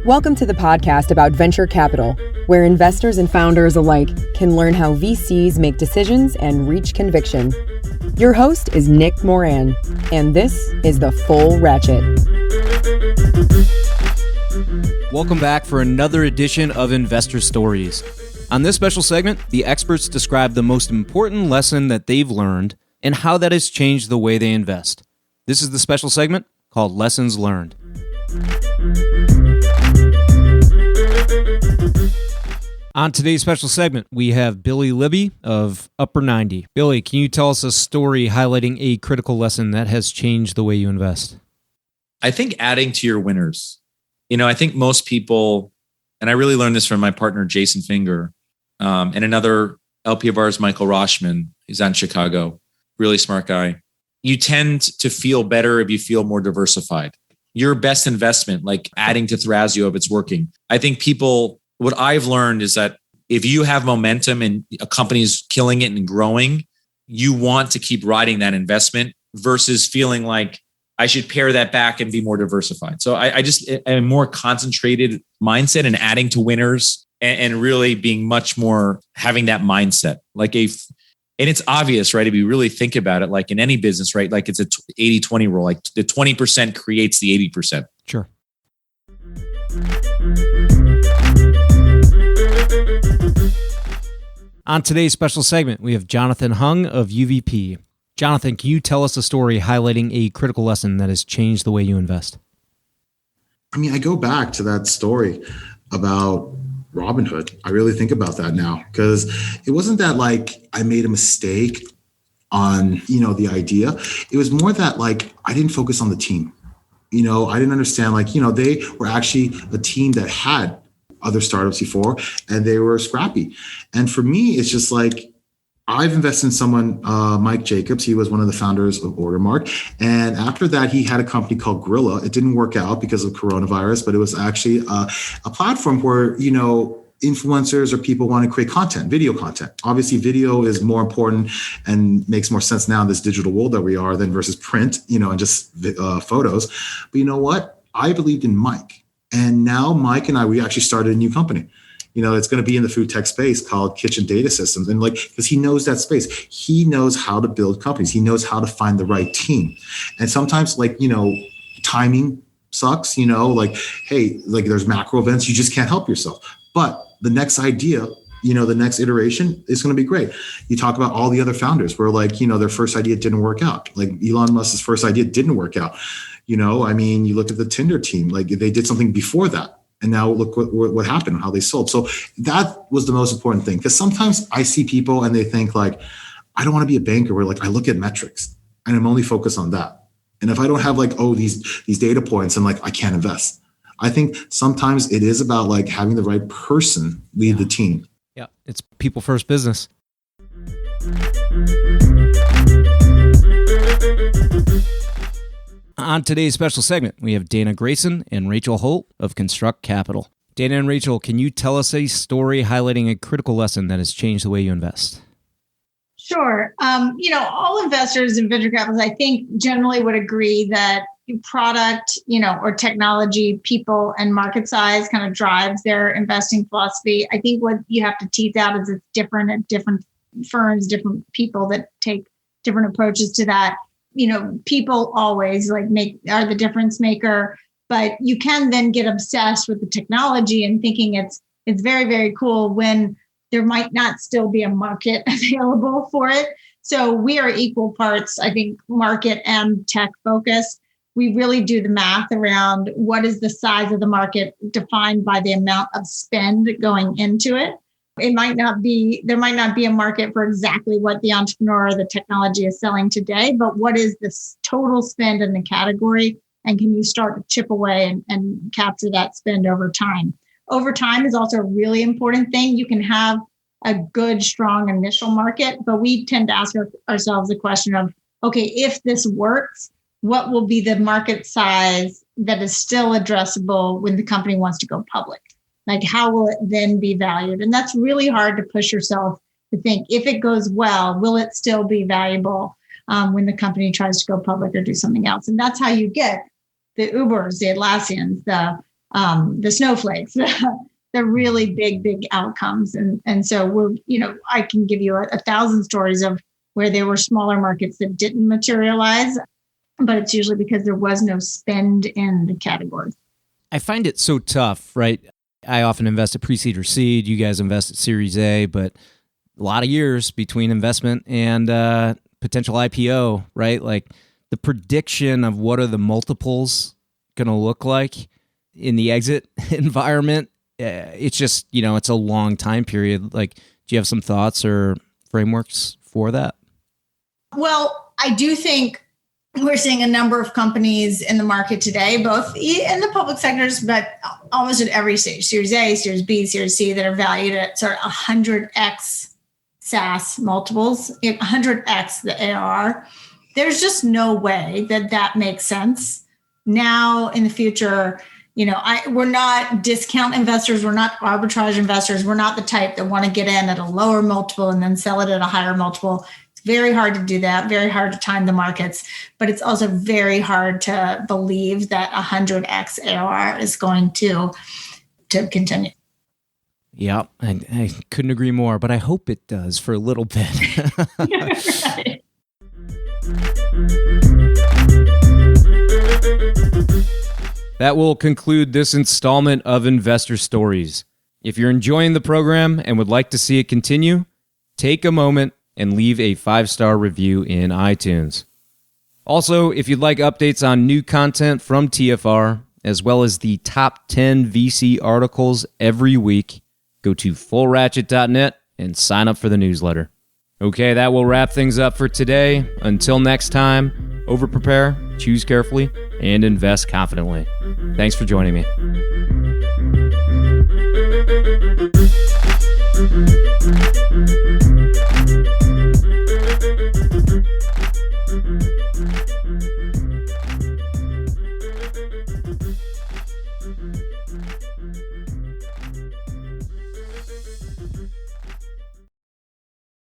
Welcome to the podcast about venture capital, where investors and founders alike can learn how VCs make decisions and reach conviction. Your host is Nick Moran, and this is The Full Ratchet. Welcome back for another edition of Investor Stories. On this special segment, the experts describe the most important lesson that they've learned and how that has changed the way they invest. This is the special segment called Lessons Learned. On today's special segment, we have Billy Libby of Upper 90. Billy, can you tell us a story highlighting a critical lesson that has changed the way you invest? I think adding to your winners. I think most people, and I really learned this from my partner, Jason Finger, and another LP of ours, Michael Roshman. He's out in Chicago, really smart guy. You tend to feel better if you feel more diversified. Your best investment, like adding to Thrasio if it's working. I think what I've learned is that if you have momentum and a company's killing it and growing, you want to keep riding that investment versus feeling like I should pare that back and be more diversified. So I just a more concentrated mindset and adding to winners and really being much more having that mindset. And it's obvious, right? If you really think about it, like in any business, right? Like it's a 80-20 rule, like the 20% creates the 80%. Sure. On today's special segment, we have Jonathan Hung of UVP. Jonathan, can you tell us a story highlighting a critical lesson that has changed the way you invest? I go back to that story about Robinhood. I really think about that now because it wasn't that like I made a mistake on, the idea. It was more that like I didn't focus on the team. I didn't understand they were actually a team that had other startups before and they were scrappy. And for me, it's just like I've invested in someone, Mike Jacobs. He was one of the founders of Ordermark. And after that, he had a company called Gorilla. It didn't work out because of coronavirus, but it was actually a platform where, influencers or people want to create content, video content. Obviously, video is more important and makes more sense now in this digital world that we are than versus print, and just photos. But you know what? I believed in Mike. And now Mike and we actually started a new company. It's going to be in the food tech space called Kitchen Data Systems. And because he knows that space, he knows how to build companies. He knows how to find the right team. And sometimes timing sucks, hey, there's macro events, you just can't help yourself. But the next idea, the next iteration is going to be great. You talk about all the other founders where their first idea didn't work out. Like Elon Musk's first idea didn't work out. You look at the Tinder team, they did something before that. And now look what happened, how they sold. So that was the most important thing. Because sometimes I see people and they think I don't want to be a banker where I look at metrics and I'm only focused on that. And if I don't have these data points, I'm I can't invest. I think sometimes it is about having the right person lead the team. Yeah, it's people first business. On today's special segment, we have Dana Grayson and Rachel Holt of Construct Capital. Dana and Rachel, can you tell us a story highlighting a critical lesson that has changed the way you invest? Sure. All investors in venture capitalists, I think, generally would agree that product, or technology, people, and market size kind of drives their investing philosophy. I think what you have to tease out is it's different at different firms, different people that take different approaches to that. People always are the difference maker, but you can then get obsessed with the technology and thinking it's very, very cool when there might not still be a market available for it. So we are equal parts, I think, market and tech focused. We really do the math around what is the size of the market defined by the amount of spend going into it. There might not be a market for exactly what the entrepreneur or the technology is selling today, but what is this total spend in the category? And can you start to chip away and capture that spend over time? Over time is also a really important thing. You can have a good, strong initial market, but we tend to ask ourselves the question of, okay, if this works, what will be the market size that is still addressable when the company wants to go public? How will it then be valued? And that's really hard to push yourself to think, if it goes well, will it still be valuable when the company tries to go public or do something else? And that's how you get the Ubers, the Atlassians, the Snowflakes, the really big outcomes. And so I can give you 1,000 stories of where there were smaller markets that didn't materialize, but it's usually because there was no spend in the categories. I find it so tough, right? I often invest at pre-seed or seed. You guys invest at Series A, but a lot of years between investment and potential IPO, right? Like the prediction of what are the multiples going to look like in the exit environment. It's just, it's a long time period. Like, do you have some thoughts or frameworks for that? Well, I do think we're seeing a number of companies in the market today, both in the public sectors, but almost at every stage, Series A, Series B, Series C, that are valued at sort of 100x SaaS multiples, 100x the ARR. There's just no way that makes sense. Now in the future, we're not discount investors. We're not arbitrage investors. We're not the type that want to get in at a lower multiple and then sell it at a higher multiple. It's very hard to do that, very hard to time the markets, but it's also very hard to believe that 100x ARR is going to continue. Yeah, I couldn't agree more, but I hope it does for a little bit. Right. That will conclude this installment of Investor Stories. If you're enjoying the program and would like to see it continue, take a moment and leave a 5-star review in iTunes. Also, if you'd like updates on new content from TFR, as well as the top 10 VC articles every week, go to fullratchet.net and sign up for the newsletter. Okay, that will wrap things up for today. Until next time, over-prepare, choose carefully, and invest confidently. Thanks for joining me.